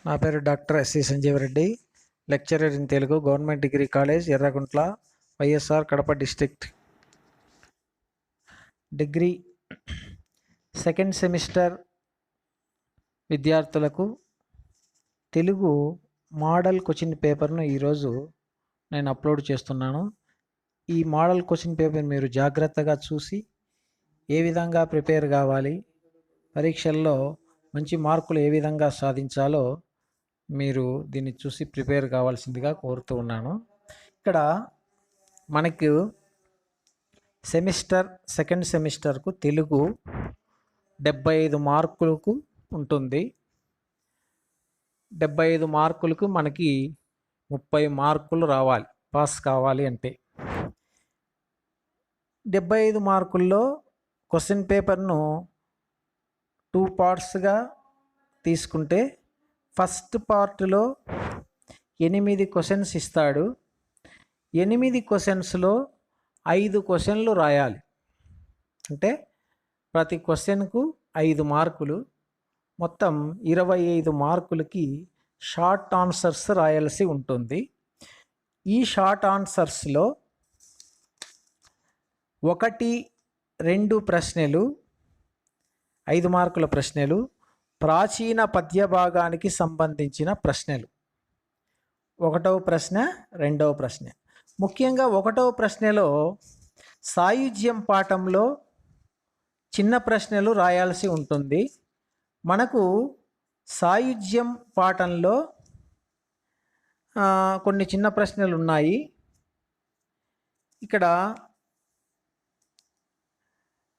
నా పేరు doctor SC Sanjeeva Reddy, lecturer in Telugu, government degree college, Erraguntla, YSR Kadapa district. Degree second semester విద్యార్థులకు Telugu model question పేపర్ను ఈరోజు నేను అప్లోడ్ చేస్తున్నాను. ఈ మోడల్ క్వశ్చన్ పేపర్ మీరు జాగ్రత్తగా చూసి ఏ విధంగా ప్రిపేర్ కావాలి, పరీక్షల్లో మంచి మార్కులు ఏ విధంగా సాధించాలో మీరు దీన్ని చూసి ప్రిపేర్ కావాల్సిందిగా కోరుతూ ఉన్నాను. ఇక్కడ మనకు సెకండ్ సెమిస్టర్కు తెలుగు 75 మార్కులకు ఉంటుంది. 75 మార్కులకు మనకి 30 మార్కులు రావాలి పాస్ కావాలి అంటే. 75 మార్కుల్లో క్వశ్చన్ పేపర్ను 2 పార్ట్స్గా తీసుకుంటే ఫస్ట్ పార్ట్లో 8 క్వశ్చన్స్ ఇస్తాడు. 8 క్వశ్చన్స్లో 5 క్వశ్చన్లు రాయాలి. అంటే ప్రతి క్వశ్చన్కు 5 మార్కులు, మొత్తం 25 మార్కులకి షార్ట్ ఆన్సర్స్ రాయాల్సి ఉంటుంది. ఈ షార్ట్ ఆన్సర్స్లో 1, 2 ప్రశ్నలు 5 మార్కుల ప్రశ్నలు, ప్రాచీన పద్య భాగానికి సంబంధించిన ప్రశ్నలు. 1వ ప్రశ్న, 2వ ప్రశ్న. ముఖ్యంగా 1వ ప్రశ్నలో సాయుజ్యం పాఠంలో చిన్న ప్రశ్నలు రాయాల్సి ఉంటుంది. మనకు సాయుజ్యం పాఠంలో కొన్ని చిన్న ప్రశ్నలు ఉన్నాయి. ఇక్కడ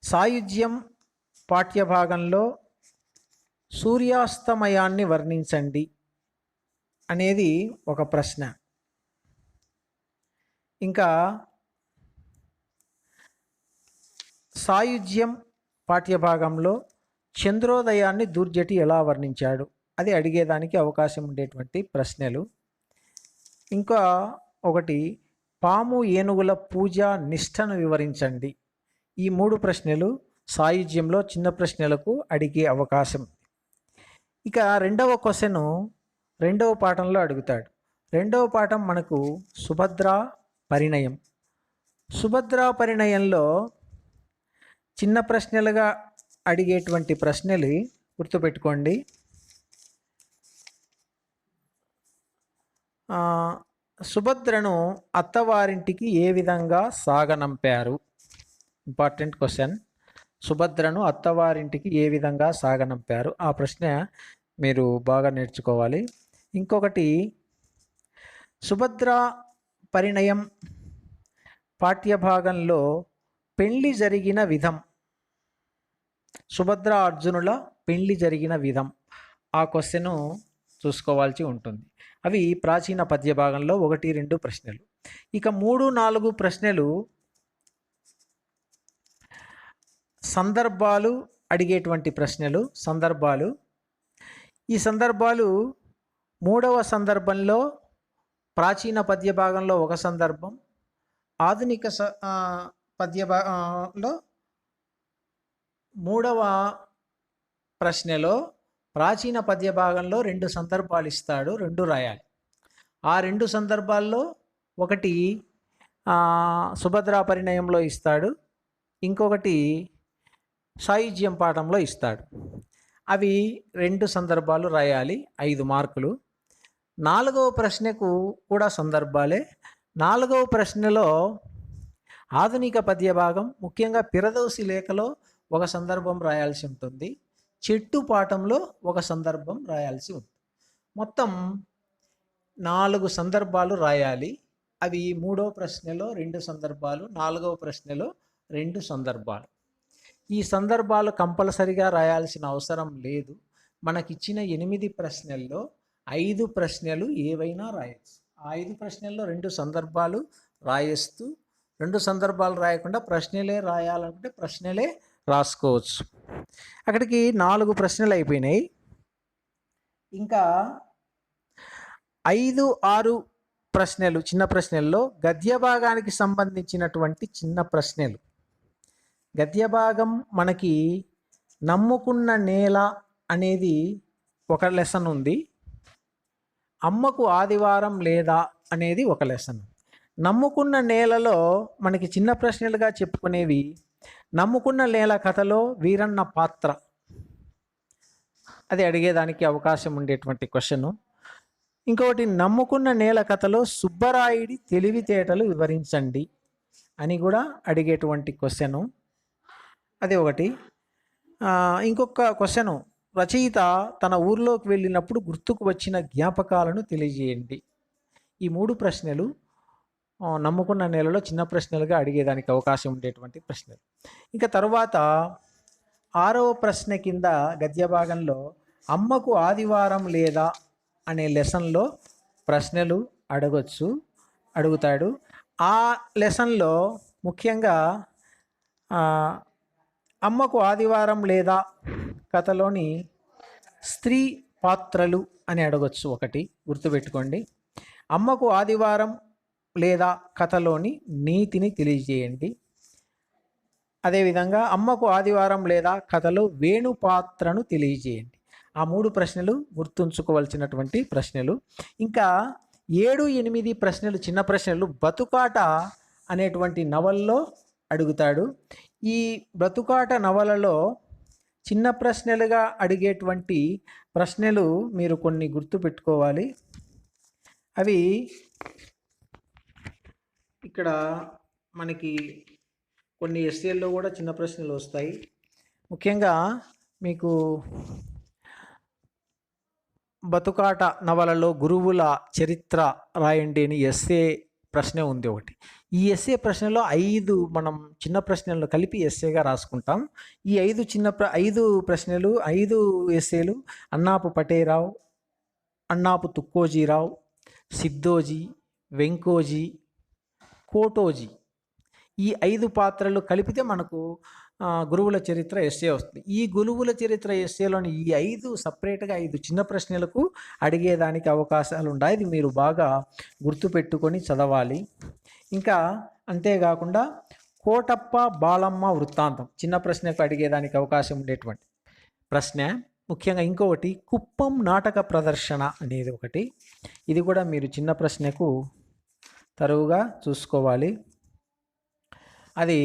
సాయుజ్యం పాఠ్యభాగంలో సూర్యాస్తమయాన్ని వర్ణించండి అనేది ఒక ప్రశ్న. ఇంకా సాయుజ్యం పాఠ్యభాగంలో చంద్రోదయాన్ని దూర్జటి ఎలా వర్ణించాడు అది అడిగేదానికి అవకాశం ఉండేటువంటి ప్రశ్నలు. ఇంకా ఒకటి, పాము ఏనుగుల పూజ నిష్టను వివరించండి. ఈ 3 ప్రశ్నలు సాయుజ్యంలో చిన్న ప్రశ్నలకు అడిగే అవకాశం. ఇక 2వ క్వశ్చన్ 2వ పాఠంలో అడుగుతాడు. 2వ పాఠం మనకు సుభద్రా పరిణయం. సుభద్రా పరిణయంలో చిన్న ప్రశ్నలుగా అడిగేటువంటి ప్రశ్నలు గుర్తుపెట్టుకోండి. సుభద్రను అత్తవారింటికి ఏ విధంగా సాగనంపారు? Important question. సుభద్రను అత్తవారింటికి ఏ విధంగా సాగనంపారు? ఆ ప్రశ్న మీరు బాగా నేర్చుకోవాలి. ఇంకొకటి, సుభద్ర పరిణయం పాఠ్యభాగంలో పెళ్లి జరిగిన విధం, సుభద్ర అర్జునుల పెళ్లి జరిగిన విధం, ఆ క్వశ్చన్ చూసుకోవాల్సి ఉంటుంది. అవి ప్రాచీన పద్య భాగంలో 1, 2 ప్రశ్నలు. ఇక 3, 4 ప్రశ్నలు సందర్భాలు అడిగేటువంటి ప్రశ్నలు. సందర్భాలు, ఈ సందర్భాలు 3వ సందర్భంలో ప్రాచీన పద్య భాగంలో ఒక సందర్భం, ఆధునిక పద్య భాగంలో 3వ ప్రశ్నలో ప్రాచీన పద్య భాగంలో 2 సందర్భాలు ఇస్తాడు, 2 రాయాలి. ఆ 2 సందర్భాల్లో ఒకటి సుభద్రా పరిణయంలో ఇస్తాడు, ఇంకొకటి సాయుజ్యం పాఠంలో ఇస్తాడు. అవి 2 సందర్భాలు రాయాలి, 5 మార్కులు. 4వ ప్రశ్నకు కూడా సందర్భాలే. 4వ ప్రశ్నలో ఆధునిక పద్య భాగం, ముఖ్యంగా పిరదౌసి లేఖలో ఒక సందర్భం రాయాల్సి ఉంటుంది, చెట్టు పాఠంలో ఒక సందర్భం రాయాల్సి ఉంటుంది. మొత్తం 4 సందర్భాలు రాయాలి. అవి 3వ ప్రశ్నలో 2 సందర్భాలు, 4వ ప్రశ్నలో 2 సందర్భాలు. ఈ సందర్భాలు కంపల్సరిగా రాయాల్సిన అవసరం లేదు. మనకిచ్చిన 8 ప్రశ్నల్లో 5 ప్రశ్నలు ఏవైనా రాయొచ్చు. ఆ 5 ప్రశ్నల్లో 2 సందర్భాలు రాయేస్తూ, 2 సందర్భాలు రాయకుండా ప్రశ్నలే రాయాలనుకుంటే ప్రశ్నలే రాసుకోవచ్చు. అక్కడికి 4 ప్రశ్నలు అయిపోయినాయి. ఇంకా 5, 6 ప్రశ్నలు చిన్న ప్రశ్నల్లో గద్య భాగానికి సంబంధించినటువంటి చిన్న ప్రశ్నలు. గద్య భాగం మనకి నమ్ముకున్న నేల అనేది ఒక లెసన్ ఉంది. అమ్మకు ఆదివారం లేదా అనేది ఒక లెసన్. నమ్ముకున్న నేలలో మనకి చిన్న ప్రశ్నలుగా చెప్పుకునేవి నమ్ముకున్న నేల కథలో వీరన్న పాత్ర, అది అడిగేదానికి అవకాశం ఉండేటువంటి క్వశ్చను. ఇంకొకటి నమ్ముకున్న నేల కథలో సుబ్బరాయుడి తెలివితేటలు వివరించండి అని కూడా అడిగేటువంటి క్వశ్చను, అది ఒకటి. ఇంకొక క్వశ్చను, రచయిత తన ఊర్లోకి వెళ్ళినప్పుడు గుర్తుకు వచ్చిన జ్ఞాపకాలను తెలియజేయండి. ఈ 3 ప్రశ్నలు నమ్ముకున్న నేలలో చిన్న ప్రశ్నలుగా అడిగేదానికి అవకాశం ఉండేటువంటి ప్రశ్నలు. ఇంకా తరువాత 6వ ప్రశ్న కింద గద్య భాగంలో అమ్మకు ఆదివారం లేదా అనే లెసన్లో ప్రశ్నలు అడుగుతాడు. ఆ లెసన్లో ముఖ్యంగా అమ్మకు ఆదివారం లేదా కథలోని స్త్రీ పాత్రలు అని అడగొచ్చు. ఒకటి గుర్తుపెట్టుకోండి, అమ్మకు ఆదివారం లేదా కథలోని నీతిని తెలియజేయండి. అదేవిధంగా అమ్మకు ఆదివారం లేదా కథలో వేణు పాత్రను తెలియజేయండి. ఆ 3 ప్రశ్నలు గుర్తుంచుకోవాల్సినటువంటి ప్రశ్నలు. ఇంకా 7, 8 ప్రశ్నలు చిన్న ప్రశ్నలు బతుకాట అనేటువంటి నవల్లో అడుగుతాడు. ఈ బ్రతుకాట నవలలో చిన్న ప్రశ్నలుగా అడిగేటువంటి ప్రశ్నలు మీరు కొన్ని గుర్తుపెట్టుకోవాలి. అవి ఇక్కడ మనకి కొన్ని ఎస్ఏల్లో కూడా చిన్న ప్రశ్నలు వస్తాయి. ముఖ్యంగా మీకు బతుకాట నవలలో గురువుల చరిత్ర రాయండి అని ఎస్ఏ ప్రశ్న ఉంది ఒకటి. ఈ ఎస్ఏ ప్రశ్నలో 5 మనం చిన్న ప్రశ్నలను కలిపి ఎస్ఏగా రాసుకుంటాం. ఈ 5 ప్రశ్నలు 5 ఎస్ఏలు అన్నాపు పటేరావు, అన్నాపు తుక్కోజీరావు, సిద్ధోజీ, వెంకోజీ, కోటోజీ, ఈ 5 పాత్రలు కలిపితే మనకు గురువుల చరిత్ర ఎస్ఏ వస్తుంది. ఈ గురువుల చరిత్ర ఎస్ఏలోని ఈ 5 సపరేట్గా 5 చిన్న ప్రశ్నలకు అడిగేదానికి అవకాశాలు ఉన్నాయి. ఇది మీరు బాగా గుర్తుపెట్టుకొని చదవాలి. ఇంకా అంతేకాకుండా కోటప్ప బాలమ్మ వృత్తాంతం చిన్న ప్రశ్నకు అడిగేదానికి అవకాశం ఉండేటువంటి ప్రశ్న. ముఖ్యంగా ఇంకొకటి కుప్పం నాటక ప్రదర్శన అనేది ఒకటి. ఇది కూడా మీరు చిన్న ప్రశ్నకు తరువుగా చూసుకోవాలి. అది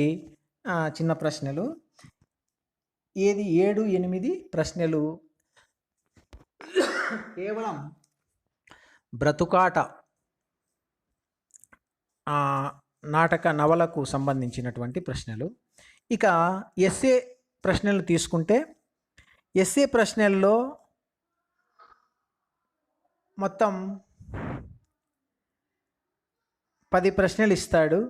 చిన్న ప్రశ్నలు. ఏది 7, 8 ప్రశ్నలు కేవలం బ్రతుకాట నాటక నవలకు సంబంధించినటువంటి ప్రశ్నలు. ఇక ఎస్ఏ ప్రశ్నలు తీసుకుంటే ఎస్ఏ ప్రశ్నల్లో మొత్తం 10 ప్రశ్నలు ఇస్తాడు.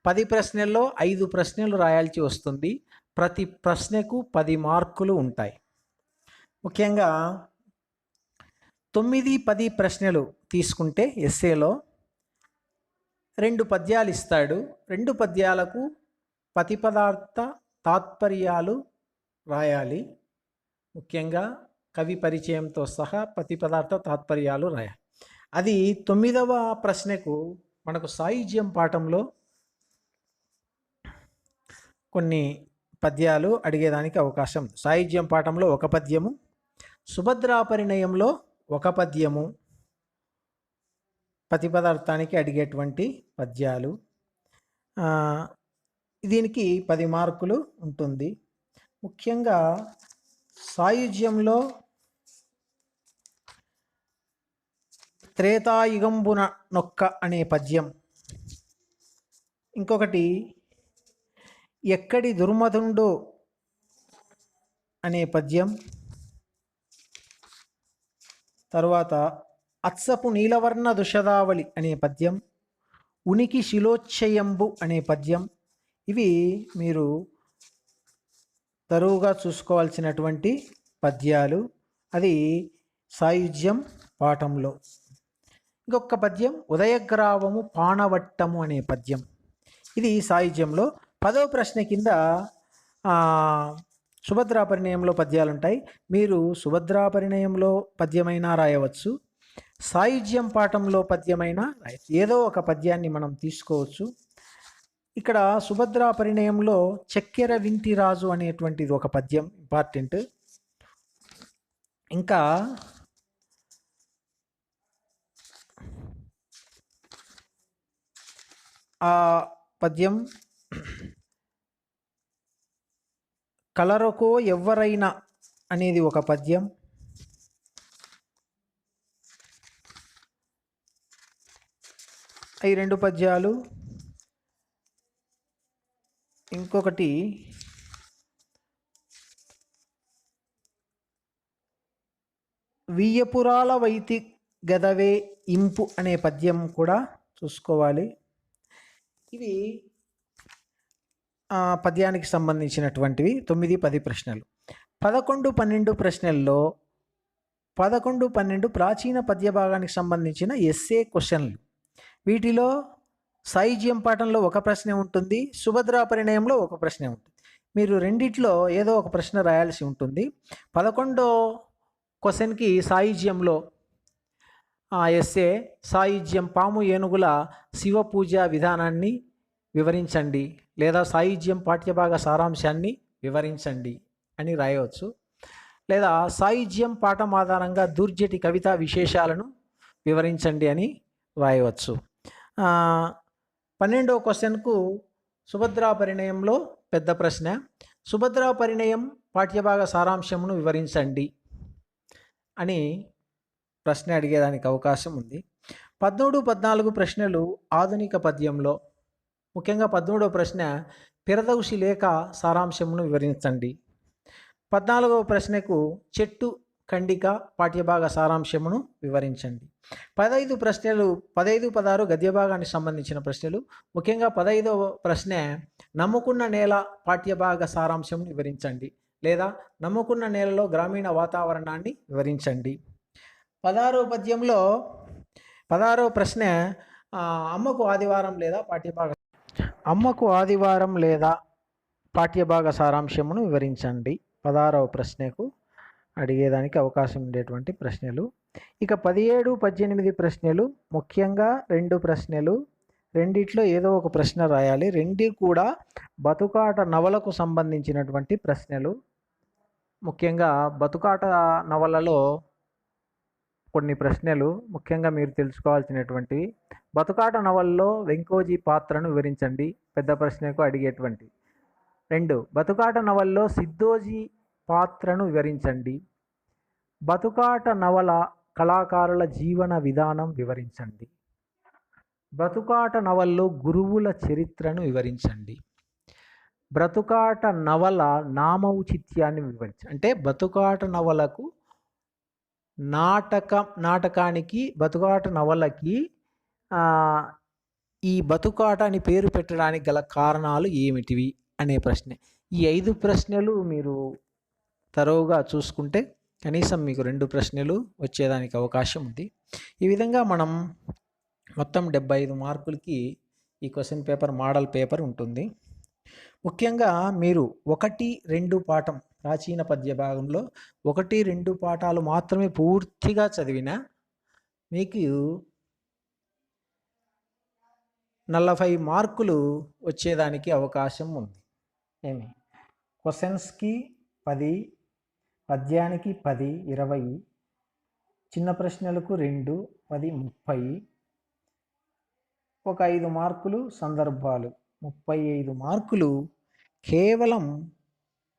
10 ప్రశ్నల్లో 5 ప్రశ్నలు రాయాల్సి వస్తుంది. ప్రతి ప్రశ్నకు 10 మార్కులు ఉంటాయి. ముఖ్యంగా 9, 10 ప్రశ్నలు తీసుకుంటే ఎస్ఏలో 2 పద్యాలు ఇస్తాడు. 2 పద్యాలకు ప్రతిపదార్థ తాత్పర్యాలు రాయాలి. ముఖ్యంగా కవి పరిచయంతో సహా ప్రతిపదార్థ తాత్పర్యాలు రాయాలి. అది 9వ ప్రశ్నకు మనకు సాహిత్యం పాఠంలో కొన్ని పద్యాలు అడిగేదానికి అవకాశం. సాహిత్యం పాఠంలో 1 పద్యము, సుభద్రాపరిణయంలో 1 పద్యము ప్రతిపదార్థానికి అడిగేటువంటి పద్యాలు. దీనికి 10 మార్కులు ఉంటుంది. ముఖ్యంగా సాయుజ్యంలో త్రేతాయుగంబున నొక్క అనే పద్యం, ఇంకొకటి ఎక్కడి దుర్మధుండో అనే పద్యం, తర్వాత అత్సపు నీలవర్ణ దుషదావళి అనే పద్యం, ఉనికి శిలోచ్చయంబు అనే పద్యం. ఇవి మీరు తరువుగా చూసుకోవాల్సినటువంటి పద్యాలు. అది సాయుజ్యం పాఠంలో. ఇంకొక పద్యం ఉదయగ్రావము పానవట్టము అనే పద్యం. ఇది సాయుజ్యంలో. 10వ ప్రశ్న కింద సుభద్రాపరిణయంలో పద్యాలు ఉంటాయి. మీరు సుభద్రాపరిణయంలో పద్యమైనా రాయవచ్చు, సాయుజ్యం పాఠంలో పద్యమైనా రాయవచ్చు. ఏదో ఒక పద్యాన్ని మనం తీసుకోవచ్చు. ఇక్కడ సుభద్రాపరిణయంలో చక్కెర వింటి రాజు అనేటువంటిది ఒక పద్యం ఇంపార్టెంట్. ఇంకా ఆ పద్యం కలరకో ఎవ్వరైనా అనేది ఒక పద్యం. ఈ 2 పద్యాలు. ఇంకొకటి వియ్యపురాల వైతి గదవే ఇంపు అనే పద్యం కూడా చూసుకోవాలి. ఇవి పద్యానికి సంబంధించినటువంటివి 9, 10 ప్రశ్నలు. 11, 12 ప్రశ్నల్లో 11, 12 ప్రాచీన పద్య భాగానికి సంబంధించిన ఎస్సే క్వశ్చన్లు. వీటిలో సాహిత్యం పాఠంలో ఒక ప్రశ్న ఉంటుంది, సుభద్రా పరిణయంలో ఒక ప్రశ్న ఉంటుంది. మీరు రెండిట్లో ఏదో ఒక ప్రశ్న రాయాల్సి ఉంటుంది. 11వ క్వశ్చన్కి సాహిత్యంలో ఎస్సే సాహిత్యం పాము ఏనుగుల శివ పూజ విధానాన్ని వివరించండి, లేదా సాహిత్యం పాఠ్యభాగ సారాంశాన్ని వివరించండి అని రాయవచ్చు. లేదా సాహిత్యం పాఠం ఆధారంగా దుర్జటి కవితా విశేషాలను వివరించండి అని రాయవచ్చు. 12వ క్వశ్చన్కు సుభద్రా పరిణయంలో పెద్ద ప్రశ్న, సుభద్రా పరిణయం పాఠ్యభాగ సారాంశమును వివరించండి అని ప్రశ్న అడిగేదానికి అవకాశం ఉంది. 13, 14 ప్రశ్నలు ఆధునిక పద్యంలో. ముఖ్యంగా 13వ ప్రశ్న పిరదౌసి లేఖ సారాంశమును వివరించండి. 14వ ప్రశ్నకు చెట్టు ఖండిక పాఠ్యభాగ సారాంశమును వివరించండి. 15 ప్రశ్నలు 15, 16 గద్య భాగానికి సంబంధించిన ప్రశ్నలు. ముఖ్యంగా 15వ ప్రశ్న నమ్ముకున్న నేల పాఠ్యభాగ సారాంశమును వివరించండి, లేదా నమ్ముకున్న నేలలో గ్రామీణ వాతావరణాన్ని వివరించండి. 16వ పద్యంలో 16వ ప్రశ్న అమ్మకు ఆదివారం లేదా పాఠ్యభాగ సారాంశమును వివరించండి. 16వ ప్రశ్నకు అడిగేదానికి అవకాశం ఉండేటువంటి ప్రశ్నలు. ఇక 17, 18 ప్రశ్నలు. ముఖ్యంగా 2 ప్రశ్నలు, రెండిట్లో ఏదో ఒక ప్రశ్న రాయాలి. 2 కూడా బతుకాట నవలకు సంబంధించినటువంటి ప్రశ్నలు. ముఖ్యంగా బతుకాట నవలలో కొన్ని ప్రశ్నలు ముఖ్యంగా మీరు తెలుసుకోవాల్సినటువంటివి. బతుకాట నవలలో వెంకోజీ పాత్రను వివరించండి, పెద్ద ప్రశ్నకు అడిగేటువంటి. 2 బతుకాట నవలలో సిద్ధోజీ పాత్రను వివరించండి. బతుకాట నవల కళాకారుల జీవన విధానం వివరించండి. బ్రతుకాట నవల్లో గురువుల చరిత్రను వివరించండి. బ్రతుకాట నవల నామౌచిత్యాన్ని వివరించండి. అంటే బతుకాట నవలకు నాటకానికి బతుకాట నవలకి ఈ బతుకాట అని పేరు పెట్టడానికి గల కారణాలు ఏమిటివి అనే ప్రశ్న. ఈ 5 ప్రశ్నలు మీరు తరోగా చూసుకుంటే కనీసం మీకు 2 ప్రశ్నలు వచ్చేదానికి అవకాశం ఉంది. ఈ విధంగా మనం మొత్తం 75 మార్కులకి ఈ క్వశ్చన్ పేపర్ మోడల్ పేపర్ ఉంటుంది. ముఖ్యంగా మీరు 1, 2 పాఠం ప్రాచీన పద్య భాగంలో 1, 2 పాఠాలు మాత్రమే పూర్తిగా చదివినా మీకు 40 మార్కులు వచ్చేదానికి అవకాశం ఉంది. క్వశ్చన్స్కి 10, పద్యానికి 10, 20, చిన్న ప్రశ్నలకు 2, 10, 30, ఒక 5 మార్కులు సందర్భాలు, 35 మార్కులు కేవలం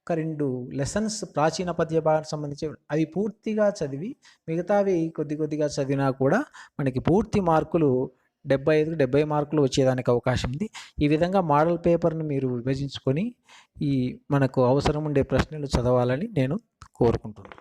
ఒక 2 లెసన్స్ ప్రాచీన పద్య భాగానికి సంబంధించి అవి పూర్తిగా చదివి మిగతావి కొద్దిగా చదివినా కూడా మనకి పూర్తి మార్కులు 75, 70 మార్కులు వచ్చేదానికి అవకాశం ఉంది. ఈ విధంగా మోడల్ పేపర్ను మీరు విభజించుకొని మనకు అవసరం ఉండే ప్రశ్నలు చదవాలని నేను కోరుకుంటున్నాను.